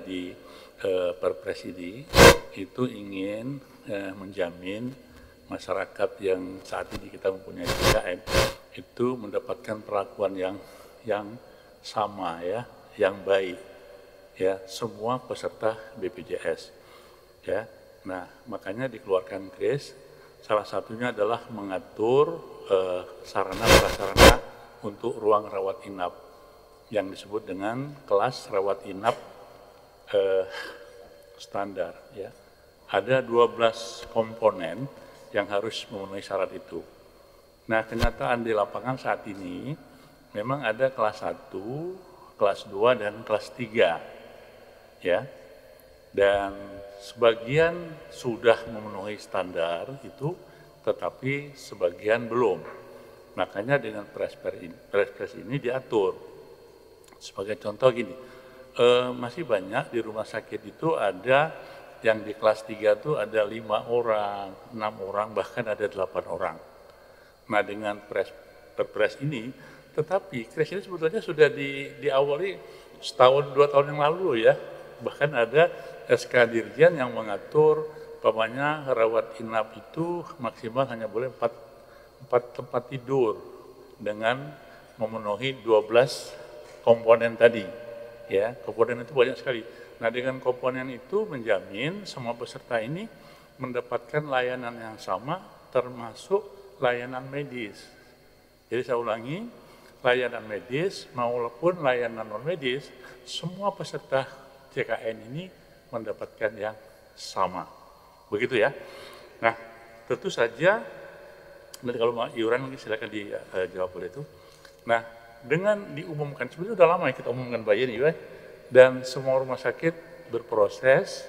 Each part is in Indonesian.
di Perpres ini itu ingin menjamin masyarakat yang saat ini kita mempunyai PKM itu mendapatkan perlakuan yang sama ya, yang baik ya, semua peserta BPJS ya. Nah, makanya dikeluarkan KRIS, salah satunya adalah mengatur sarana prasarana untuk ruang rawat inap yang disebut dengan kelas rawat inap standar ya. Ada 12 komponen yang harus memenuhi syarat itu. Nah, kenyataan di lapangan saat ini memang ada kelas 1, kelas 2 dan kelas 3 ya. Dan sebagian sudah memenuhi standar itu, tetapi sebagian belum. Makanya dengan Perpres ini diatur. Sebagai contoh gini, masih banyak di rumah sakit itu ada yang di kelas 3 itu ada 5 orang, 6 orang, bahkan ada 8 orang. Nah, dengan Perpres ini, tetapi KRIS ini sebetulnya sudah diawali setahun 2 tahun yang lalu ya. Bahkan ada SK Dirjen yang mengatur umpamanya rawat inap itu maksimal hanya boleh 4 tempat tidur dengan memenuhi 12 komponen tadi. Ya, komponen itu banyak sekali. Nah, dengan komponen itu menjamin semua peserta ini mendapatkan layanan yang sama, termasuk layanan medis. Jadi saya ulangi, layanan medis maupun layanan non medis, semua peserta JKN ini mendapatkan yang sama. Begitu ya. Nah, tentu saja, nanti kalau mau iuran mungkin silakan dijawab oleh itu. Nah, dengan diumumkan, sebenarnya sudah lama ya kita umumkan bayi ini ya, dan semua rumah sakit berproses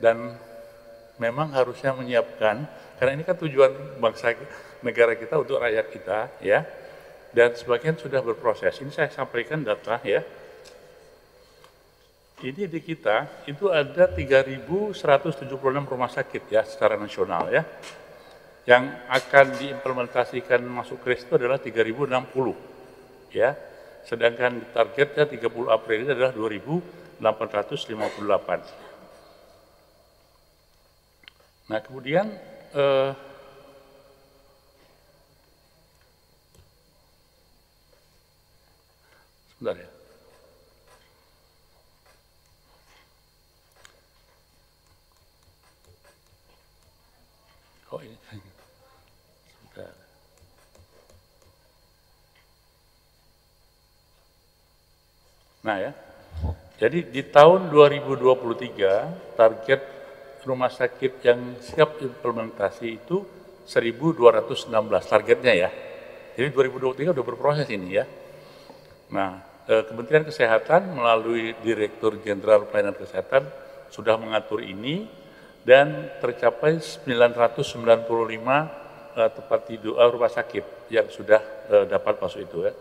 dan memang harusnya menyiapkan, karena ini kan tujuan bangsa negara kita untuk rakyat kita ya, dan sebagian sudah berproses. Ini saya sampaikan data ya. Ini di kita itu ada 3.176 rumah sakit ya secara nasional ya, yang akan diimplementasikan masuk KRIS itu adalah 3.060. Ya, sedangkan targetnya 30 April ini adalah 2.858. Nah, kemudian sebentar ya. Oh ini, sebentar. Nah ya, jadi di tahun 2023 target rumah sakit yang siap implementasi itu 1.216 targetnya ya. Jadi 2023 sudah berproses ini ya. Nah, Kementerian Kesehatan melalui Direktur Jenderal Pelayanan Kesehatan sudah mengatur ini dan tercapai 995 tempat tidur rumah sakit yang sudah dapat masuk itu ya.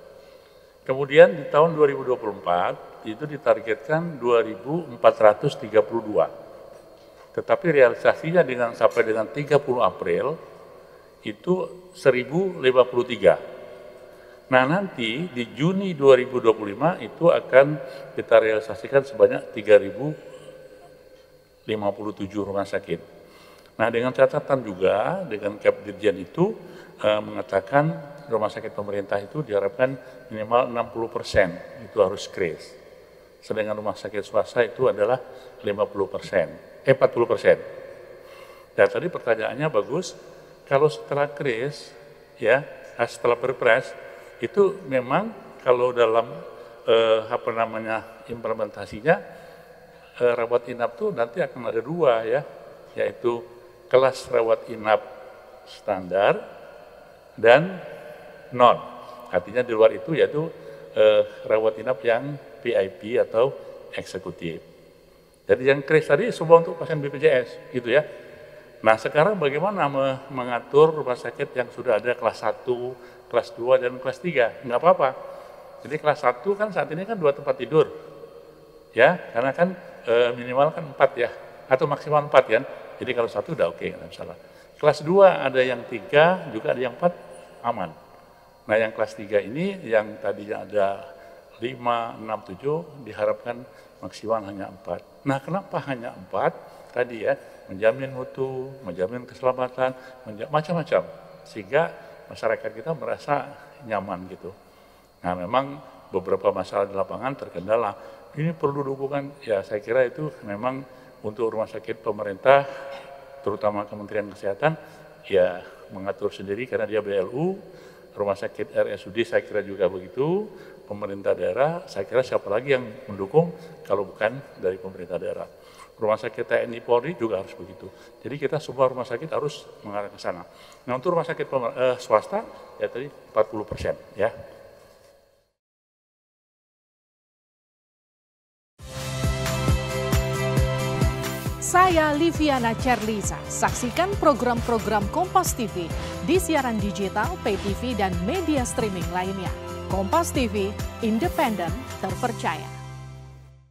Kemudian di tahun 2024 itu ditargetkan 2.432. Tetapi realisasinya sampai dengan 30 April itu 1.053. Nah, nanti di Juni 2025 itu akan kita realisasikan sebanyak 3.057 rumah sakit. Nah, dengan catatan juga dengan Kep Dirjen itu mengatakan rumah sakit pemerintah itu diharapkan minimal 60% itu harus KRIS. Sedangkan rumah sakit swasta itu adalah 40%. Dan tadi pertanyaannya bagus, kalau setelah KRIS ya, setelah Perpres itu memang kalau dalam implementasinya rawat inap tuh nanti akan ada 2 ya, yaitu kelas rawat inap standar dan non. Artinya di luar itu yaitu rawat inap yang VIP atau eksekutif. Jadi yang KRIS tadi semua untuk pasien BPJS gitu ya. Nah, sekarang bagaimana mengatur rumah sakit yang sudah ada kelas 1, kelas 2 dan kelas 3? Enggak apa-apa. Jadi kelas 1 kan saat ini kan 2 tempat tidur. Ya, karena kan minimal kan 4 ya, atau maksimal 4 kan. Jadi kalau 1 udah oke, enggak masalah. Kelas 2 ada yang 3, juga ada yang 4, aman. Nah, yang kelas 3 ini yang tadinya ada 5, 6, 7 diharapkan maksimal hanya 4. Nah, kenapa hanya 4? Tadi ya, menjamin mutu, menjamin keselamatan, macam-macam. Sehingga masyarakat kita merasa nyaman gitu. Nah, memang beberapa masalah di lapangan terkendala. Ini perlu dukungan, ya saya kira itu memang untuk rumah sakit pemerintah, terutama Kementerian Kesehatan, ya mengatur sendiri karena dia BLU, rumah sakit RSUD saya kira juga begitu, pemerintah daerah, saya kira siapa lagi yang mendukung kalau bukan dari pemerintah daerah. Rumah sakit TNI Polri juga harus begitu. Jadi kita semua rumah sakit harus mengarah ke sana. Nah untuk rumah sakit swasta, ya tadi 40% ya. Saya Liviana Cerlisa. Saksikan program-program Kompas TV di siaran digital, pay TV, dan media streaming lainnya. Kompas TV, independen, terpercaya.